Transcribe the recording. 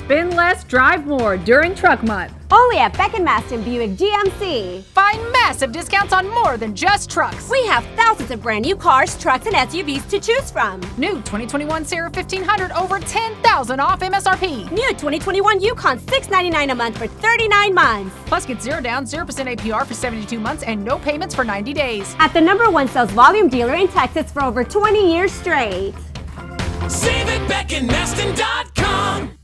Spend less, drive more during Truck Month. Only at Beck and Masten Buick GMC. Find massive discounts on more than just trucks. We have thousands of brand new cars, trucks, and SUVs to choose from. New 2021 Sierra 1500 over $10,000 off MSRP. New 2021 Yukon $699 a month for 39 months. Plus get 0 down, 0% APR for 72 months and no payments for 90 days. At the #1 sales volume dealer in Texas for over 20 years straight. Save at beckandmasten.com.